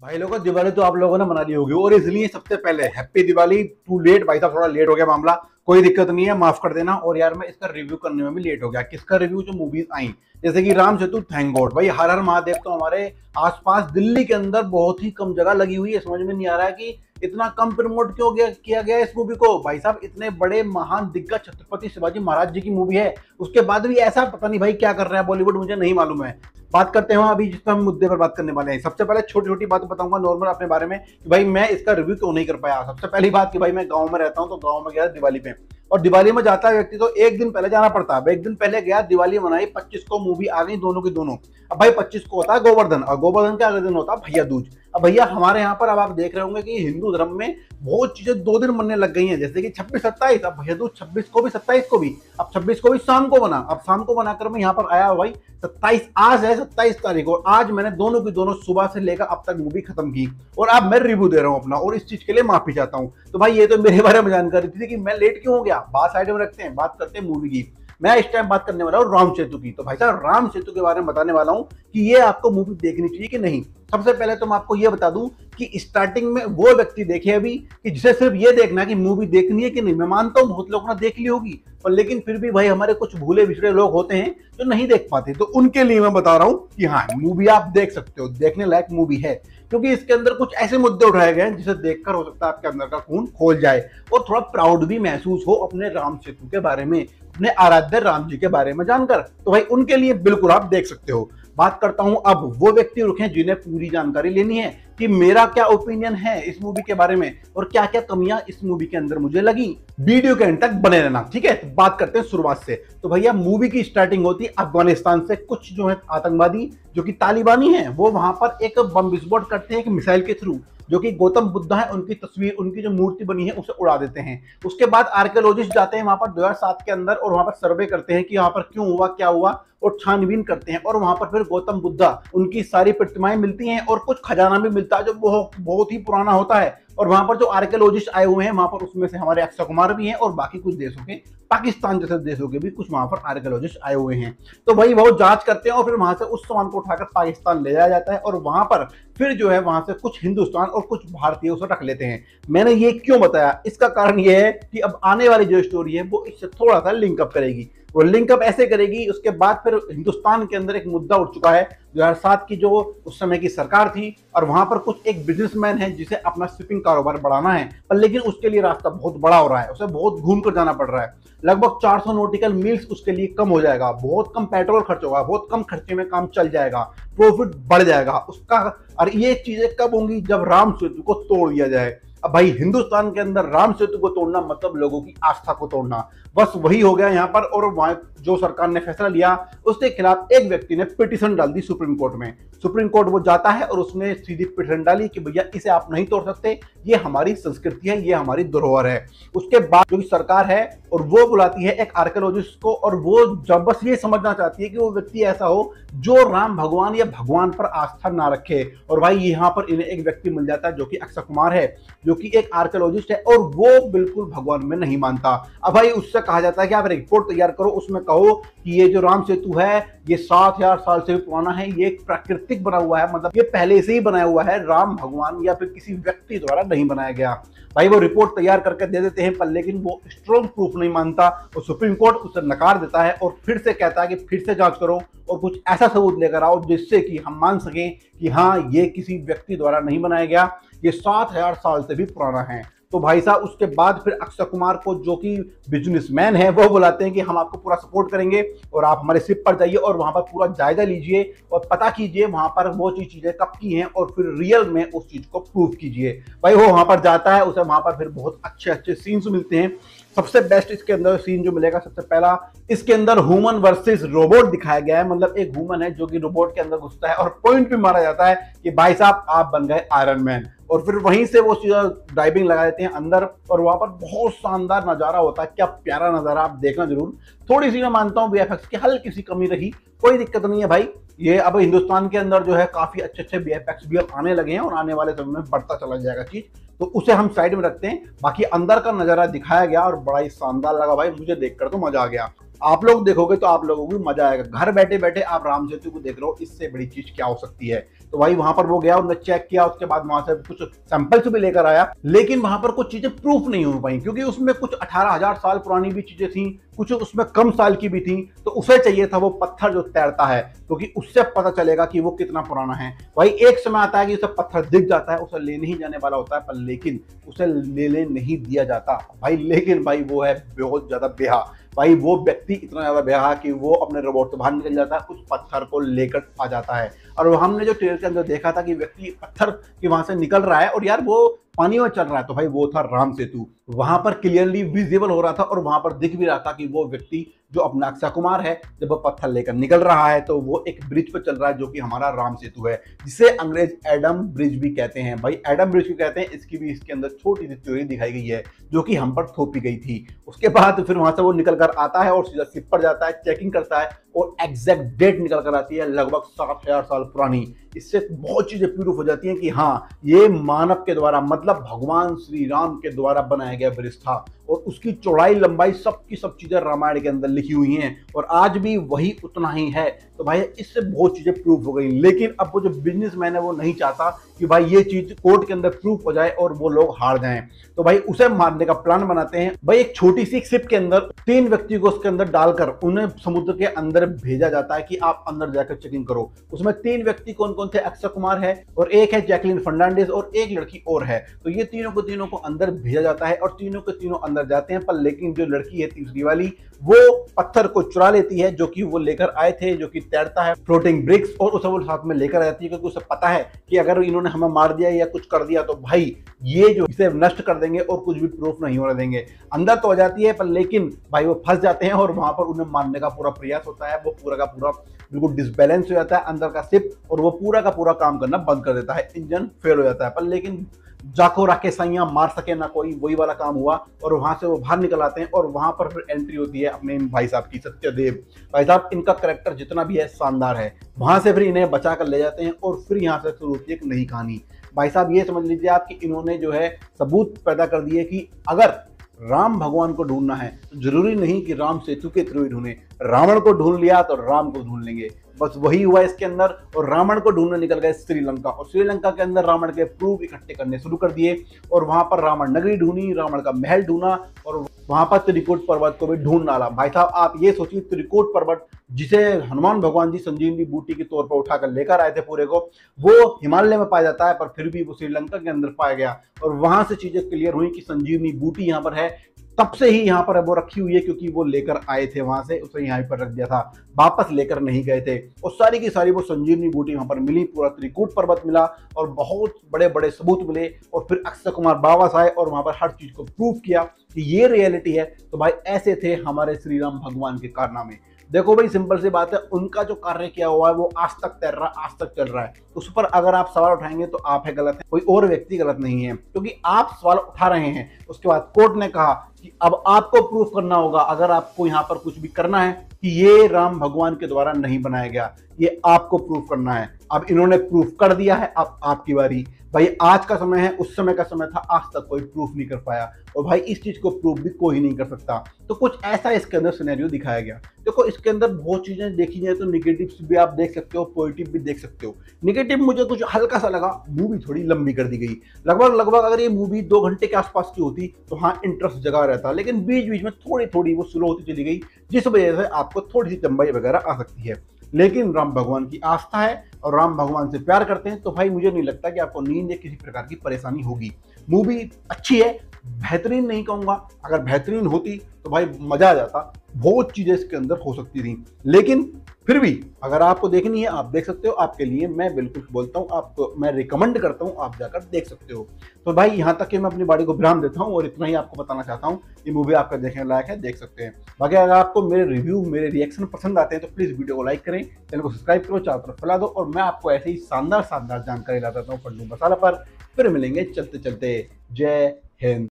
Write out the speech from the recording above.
भाई लोगों, दिवाली तो आप लोगों ने मना ली होगी और इसलिए सबसे पहले हैप्पी दिवाली। टू लेट भाई साहब, थोड़ा लेट हो गया मामला, कोई दिक्कत नहीं है, माफ कर देना। और यार मैं इसका रिव्यू करने में भी लेट हो गया। किसका रिव्यू? जो मूवीज आई जैसे कि राम सेतु, थैंक गॉड भाई। हर हर महादेव तो हमारे आसपास दिल्ली के अंदर बहुत ही कम जगह लगी हुई है। समझ में नहीं आ रहा है कि इतना कम प्रमोट क्यों किया गया इस मूवी को। भाई साहब, इतने बड़े महान दिग्गज छत्रपति शिवाजी महाराज जी की मूवी है, उसके बाद भी ऐसा पता नहीं भाई क्या कर रहा है बॉलीवुड, मुझे नहीं मालूम है। बात करते हैं अभी जिस पर हम मुद्दे पर बात करने वाले हैं। सबसे पहले छोटी छोटी बात बताऊंगा नॉर्मल अपने बारे में कि भाई मैं इसका रिव्यू क्यों नहीं कर पाया। सबसे पहली बात कि भाई मैं गांव में रहता हूं, तो गांव में गया दिवाली पे, और दिवाली में जाता है व्यक्ति तो एक दिन पहले जाना पड़ता है। एक दिन पहले गया, दिवाली मनाई, 25 को मूवी आ गई दोनों की दोनों। अब भाई 25 को होता है गोवर्धन, और गोवर्धन के अगले दिन होता है भैया दूज। अब भैया हमारे यहाँ पर अब आप देख रहे होंगे कि हिंदू धर्म में बहुत चीजें 2 दिन मनने लग गई हैं, जैसे कि 26-27। अब भैया दूज 26 को भी 27 को भी, अब 26 को भी शाम को बना। अब शाम को बनाकर मैं यहाँ पर आया भाई 27, आज है 27 तारीख, और आज मैंने दोनों की दोनों सुबह से लेकर अब तक मूवी खत्म की, और अब मैं रिव्यू दे रहा हूँ अपना, और इस चीज के लिए माफी चाहता हूँ। तो भाई ये तो मेरे बारे में जानकारी थी कि मैं लेट क्यों हो गया। बात साइड में रखते हैं, बात करते हैं मूवी की। मैं इस टाइम बात करने वाला हूँ राम सेतु की। तो भाई साहब, राम सेतु के बारे में बताने वाला हूँ कि ये आपको मूवी देखनी चाहिए कि नहीं। सबसे पहले तो मैं आपको ये बता दूं कि स्टार्टिंग में वो व्यक्ति देखे अभी कि जिसे सिर्फ ये देखना है कि मूवी देखनी है कि नहीं। मैं मानता हूं बहुत लोगों ने देख ली होगी, पर लेकिन फिर भी भाई हमारे कुछ भूले बिछड़े लोग होते हैं जो नहीं देख पाते, तो उनके लिए मैं बता रहा हूं कि हाँ, मूवी आप देख सकते हो, देखने लायक मूवी है। क्योंकि इसके अंदर कुछ ऐसे मुद्दे उठाए गए हैं जिसे देखकर हो सकता है आपके अंदर का खून खोल जाए, और थोड़ा प्राउड भी महसूस हो अपने राम सेतु के बारे में, अपने आराध्य राम जी के बारे में जानकर। तो भाई उनके लिए बिल्कुल आप देख सकते हो। बात करता हूं अब वो व्यक्ति रुके जिन्हें पूरी जानकारी लेनी है कि मेरा क्या ओपिनियन है इस मूवी के बारे में, और क्या क्या कमियां इस मूवी के अंदर मुझे लगी। वीडियो के एंड तक बने रहना, ठीक है। तो बात करते हैं शुरुआत से। तो भैया मूवी की स्टार्टिंग होती है अफगानिस्तान से। कुछ जो है आतंकवादी जो कि तालिबानी है, वो वहां पर एक बम विस्फोट करते हैं एक मिसाइल के थ्रू, जो कि गौतम बुद्धा है उनकी तस्वीर, उनकी जो मूर्ति बनी है उसे उड़ा देते हैं। उसके बाद आर्कियोलॉजिस्ट जाते हैं वहां पर 2007 के अंदर, और वहां पर सर्वे करते हैं कि वहां पर क्यों हुआ, क्या हुआ, और छानबीन करते हैं। और वहां पर फिर गौतम बुद्धा, उनकी सारी प्रतिमाएं मिलती हैं, और कुछ खजाना भी मिलता है जो बहुत बहुत ही पुराना होता है। और वहां पर जो आर्कियोलॉजिस्ट आए हुए हैं वहां पर, उसमें से हमारे अक्षय कुमार भी हैं, और बाकी कुछ देशों के, पाकिस्तान जैसे देशों के भी कुछ वहां पर आर्कियोलॉजिस्ट आए हुए हैं। तो भाई वो जांच करते हैं, और फिर वहां से उस सामान को उठाकर पाकिस्तान ले जाया जाता है, और वहां पर फिर जो है वहां से कुछ हिंदुस्तान और कुछ भारतीय उसे रख लेते हैं। मैंने ये क्यों बताया, इसका कारण ये है कि अब आने वाली जो स्टोरी है वो इससे थोड़ा सा लिंकअप करेगी। वो लिंकअप ऐसे करेगी, उसके बाद फिर हिंदुस्तान के अंदर एक मुद्दा उठ चुका है 2007 की, जो उस समय की सरकार थी, और वहां पर कुछ एक बिजनेसमैन है जिसे अपना शिपिंग कारोबार बढ़ाना है, पर लेकिन उसके लिए रास्ता बहुत बड़ा हो रहा है, उसे बहुत घूम कर जाना पड़ रहा है। लगभग 400 नॉटिकल मील्स उसके लिए कम हो जाएगा, बहुत कम पेट्रोल खर्च होगा, बहुत कम खर्चे में काम चल जाएगा, प्रॉफिट बढ़ जाएगा उसका। और ये चीजें कब होंगी? जब राम सेतु को तोड़ दिया जाए। अब भाई हिंदुस्तान के अंदर राम सेतु को तोड़ना मतलब लोगों की आस्था को तोड़ना, बस वही हो गया यहाँ पर। और वहां जो सरकार ने फैसला लिया, उसके खिलाफ एक व्यक्ति ने पिटीशन डाल दी सुप्रीम कोर्ट में। सुप्रीम कोर्ट वो जाता है और उसने सीधी पिटीशन डाली कि भैया इसे आप नहीं तोड़ सकते, ये हमारी संस्कृति है, ये हमारी धरोहर है। उसके बाद जो सरकार है और वो बुलाती है एक आर्कियोलॉजिस्ट को, और वो जब बस ये समझना चाहती है कि वो व्यक्ति ऐसा हो जो राम भगवान या भगवान पर आस्था ना रखे। और भाई यहाँ पर इन्हें एक व्यक्ति मिल जाता है जो कि अक्षय कुमार है, जो कि एक आर्कियोलॉजिस्ट है, और वो बिल्कुल भगवान में नहीं मानता। अब भाई उससे कहा जाता है कि आप रिपोर्ट तैयार करो, उसमें कहो कि ये जो राम सेतु है ये 7000 साल से भी पुराना है, ये प्राकृतिक बना हुआ है, मतलब ये पहले से ही बनाया हुआ है, राम भगवान या फिर किसी व्यक्ति द्वारा नहीं बनाया गया। भाई वो रिपोर्ट तैयार करके दे देते हैं, पर लेकिन वो स्ट्रॉन्ग प्रूफ नहीं मानता, और सुप्रीम कोर्ट उसे नकार देता है, और फिर से कहता है कि फिर से जांच करो और कुछ ऐसा सबूत लेकर आओ जिससे कि हम मान सकें कि हाँ, ये किसी व्यक्ति द्वारा नहीं बनाया गया, ये 7000 साल से भी पुराना है। तो भाई साहब उसके बाद फिर अक्षय कुमार को, जो कि बिजनेसमैन है, वो बुलाते हैं कि हम आपको पूरा सपोर्ट करेंगे, और आप हमारे शिप पर जाइए और वहां पर पूरा जायजा लीजिए और पता कीजिए वहां पर वो चीजें कब की हैं, और फिर रियल में उस चीज को प्रूव कीजिए। भाई वो वहां पर जाता है, उसे वहां पर फिर बहुत अच्छे अच्छे सीन्स मिलते हैं। सबसे बेस्ट इसके अंदर सीन जो मिलेगा, सबसे पहला इसके अंदर ह्यूमन वर्सेस रोबोट दिखाया गया है। मतलब एक ह्यूमन है जो कि रोबोट के अंदर घुसता है, और पॉइंट भी मारा जाता है कि भाई साहब आप बन गए आयरन मैन, और फिर वहीं से वो ड्राइविंग लगा देते हैं अंदर, और वहां पर बहुत शानदार नजारा होता है। क्या प्यारा नजारा, आप देखना जरूर। थोड़ी सी मैं मानता हूँ वीएफएक्स की हल्की सी कमी रही, कोई दिक्कत नहीं है भाई। ये अब हिंदुस्तान के अंदर जो है काफी अच्छे अच्छे वीएफएक्स भी अब आने लगे हैं, और आने वाले समय में बढ़ता चला जाएगा चीज, तो उसे हम साइड में रखते हैं। बाकी अंदर का नजारा दिखाया गया और बड़ा ही शानदार लगा भाई, मुझे देखकर तो मजा आ गया। आप लोग देखोगे तो आप लोगों को भी मजा आएगा। घर बैठे बैठे आप राम सेतु को देख रहे हो, इससे बड़ी चीज क्या हो सकती है। तो भाई वहां पर वो गया, उन्होंने चेक किया, उसके बाद वहां से कुछ सैंपल्स भी लेकर आया, लेकिन वहां पर कुछ चीजें प्रूफ नहीं हो पाई, क्योंकि उसमें कुछ 18,000 साल पुरानी भी चीजें थी, कुछ उसमें कम साल की भी थी। तो उसे चाहिए था वो पत्थर जो तैरता है, क्योंकि उससे पता चलेगा कि वो कितना पुराना है। भाई एक समय आता है कि उसे पत्थर दिख जाता है, उसे लेने ही जाने वाला होता है, पर लेकिन उसे लेने नहीं दिया जाता भाई। लेकिन भाई वो है बहुत ज्यादा बेहा, भाई वो व्यक्ति इतना ज्यादा बेहा कि वो अपने रोबोट से बाहर निकल जाता है, उस पत्थर को लेकर आ जाता है। और वो हमने जो ट्रेलर के अंदर देखा था कि व्यक्ति पत्थर के वहां से निकल रहा है और यार वो पानी में चल रहा है, तो भाई वो था राम सेतु। वहां पर क्लियरली विजिबल हो रहा था और वहां पर दिख भी रहा था कि वो व्यक्ति जो अपना अक्षय कुमार है, जब वो पत्थर लेकर निकल रहा है तो वो एक ब्रिज पर चल रहा है, जो कि हमारा राम सेतु है, जिसे अंग्रेज एडम ब्रिज भी कहते हैं। भाई एडम ब्रिज क्यों कहते हैं, इसकी भी इसके अंदर छोटी सी थ्योरी दिखाई गई है, जो कि हम पर थोपी गई थी। उसके बाद फिर वहां से वो निकल कर आता है और सीधा शिप पर जाता है, चेकिंग करता है और एग्जैक्ट डेट निकल कर आती है, लगभग 7,000 साल पुरानी। इससे बहुत चीजें प्रूफ हो जाती हैं कि हाँ, ये मानव के द्वारा, मतलब भगवान श्री राम के द्वारा बनाया गया ब्रिज था, और उसकी चौड़ाई लंबाई सब की सब चीजें रामायण के अंदर लिखी हुई हैं और आज भी वही उतना ही है। तो भाई इससे बहुत चीजें प्रूफ हो गई, लेकिन अब वो जो बिजनेसमैन है वो नहीं चाहता कि भाई ये चीज कोर्ट के अंदर प्रूफ हो जाए और वो लोग हार जाएं। तो भाई उसे मारने का प्लान बनाते हैं। भाई एक छोटी सी शिप के अंदर 3 व्यक्ति को उसके अंदर डालकर उन्हें समुद्र के अंदर भेजा जाता है कि आप अंदर जाकर चेकिंग करो। उसमें 3 व्यक्ति कौन कौन थे, अक्षय कुमार है और एक है जैकलिन फर्नांडिस और एक लड़की और है। तो ये तीनों को अंदर भेजा जाता है और तीनों के तीनों अंदर जाते हैं, पर लेकिन जो लड़की है तीसरी वाली, वो पत्थर को चुरा लेती है जो कि वो लेकर आए थे, जो कि तैरता है, फ्लोटिंग ब्रिक्स, और उसे वो साथ में लेकर आती है, क्योंकि उसे पता है कि अगर इन्होंने हमें मार दिया या कुछ कर दिया तो भाई ये जो इसे नष्ट कर देंगे और कुछ भी प्रूफ नहीं होने देंगे। अंदर तो हो जाती है, पर लेकिन भाई वो फंस जाते हैं और वहां पर उन्हें मारने का पूरा प्रयास होता है। वो पूरा का पूरा बिल्कुल डिसबैलेंस हो जाता है अंदर का शिप, और वो पूरा का पूरा काम करना बंद कर देता है, इंजन फेल हो जाता है। पर लेकिन जाको राके साइया मार सके ना कोई, वही वाला काम हुआ और वहां से वो बाहर निकल आते हैं। और वहां पर फिर एंट्री होती है अपने भाई साहब की, सत्यदेव भाई साहब। इनका कैरेक्टर जितना भी है शानदार है। वहां से फिर इन्हें बचा कर ले जाते हैं और फिर यहाँ से शुरू होती है एक नई कहानी। भाई साहब ये समझ लीजिए आप कि इन्होंने जो है सबूत पैदा कर दिए कि अगर राम भगवान को ढूंढना है तो जरूरी नहीं कि राम सेतु के थ्रू ही ढूंढे, रावण को ढूंढ लिया तो राम को ढूंढ लेंगे, बस वही हुआ इसके अंदर। और रावण को ढूंढने निकल गए श्रीलंका, और श्रीलंका के अंदर रावण के प्रूफ इकट्ठे करने शुरू कर दिए और वहां पर रावण नगरी ढूंढी, रावण का महल ढूंढा और वहां पर त्रिकूट पर्वत को भी ढूंढ डाला। भाई साहब आप ये सोचिए, त्रिकूट पर्वत जिसे हनुमान भगवान जी संजीवनी बूटी के तौर पर उठाकर लेकर आए थे पूरे को, वो हिमालय में पाया जाता है, पर फिर भी वो श्रीलंका के अंदर पाया गया। और वहां से चीजें क्लियर हुई कि संजीवनी बूटी यहाँ पर है, तब से ही यहाँ पर वो रखी हुई है, क्योंकि वो लेकर आए थे वहां से, उसे यहाँ पर रख दिया था, वापस लेकर नहीं गए थे। और सारी की सारी वो संजीवनी बूटी वहां पर मिली, पूरा त्रिकूट पर्वत मिला और बहुत बड़े बड़े सबूत मिले। और फिर अक्षय कुमार वापस आए और वहां पर हर चीज को प्रूव किया कि ये रियलिटी है। तो भाई ऐसे थे हमारे श्री राम भगवान के कारनामे। देखो भाई सिंपल सी बात है, उनका जो कार्य किया हुआ है वो आज तक तैर रहा, आज तक चल रहा है। उस पर अगर आप सवाल उठाएंगे तो आप है गलत है, कोई और व्यक्ति गलत नहीं है, क्योंकि आप सवाल उठा रहे हैं। उसके बाद कोर्ट ने कहा कि अब आपको प्रूफ करना होगा, अगर आपको यहाँ पर कुछ भी करना है कि ये राम भगवान के द्वारा नहीं बनाया गया, ये आपको प्रूफ करना है। अब इन्होंने प्रूफ कर दिया है, अब आपकी बारी। भाई आज का समय है, उस समय का समय था, आज तक कोई प्रूफ नहीं कर पाया, और भाई इस चीज को प्रूफ भी कोई नहीं कर सकता। तो कुछ ऐसा इसके अंदर सिनेरियो दिखाया गया। देखो इसके अंदर बहुत चीजें देखी जाए तो निगेटिव्स भी आप देख सकते हो, पॉजिटिव भी देख सकते हो। निगेटिव मुझे कुछ हल्का सा लगा, मूवी थोड़ी लंबी कर दी गई। लगभग अगर ये मूवी 2 घंटे के आसपास की होती तो हाँ इंटरेस्ट जगा रहता, लेकिन बीच बीच में थोड़ी थोड़ी वो स्लो होती चली गई, जिस वजह से आपको थोड़ी सी लंबाई वगैरह आ सकती है। लेकिन राम भगवान की आस्था है और राम भगवान से प्यार करते हैं, तो भाई मुझे नहीं लगता कि आपको नींद या किसी प्रकार की परेशानी होगी। मूवी अच्छी है, बेहतरीन नहीं कहूंगा, अगर बेहतरीन होती तो भाई मजा आ जाता, बहुत चीजें इसके अंदर हो सकती थी। लेकिन फिर भी अगर आपको देखनी है आप देख सकते हो, आपके लिए मैं बिल्कुल बोलता हूँ, आपको मैं रिकमेंड करता हूँ, आप जाकर देख सकते हो। तो भाई यहाँ तक कि मैं अपनी बॉडी को विराम देता हूँ और इतना ही आपको बताना चाहता हूँ, ये मूवी आपका देखने लायक है, देख सकते हैं। बाकी अगर आपको मेरे रिव्यू, मेरे रिएक्शन पसंद आते हैं तो प्लीज वीडियो को लाइक करें, चैनल को सब्सक्राइब करो, चारों तरफ फैला दो, और मैं आपको ऐसे ही शानदार जानकारी लाता हूँ फंडू मसाला पर। फिर मिलेंगे चलते चलते। जय हिंद।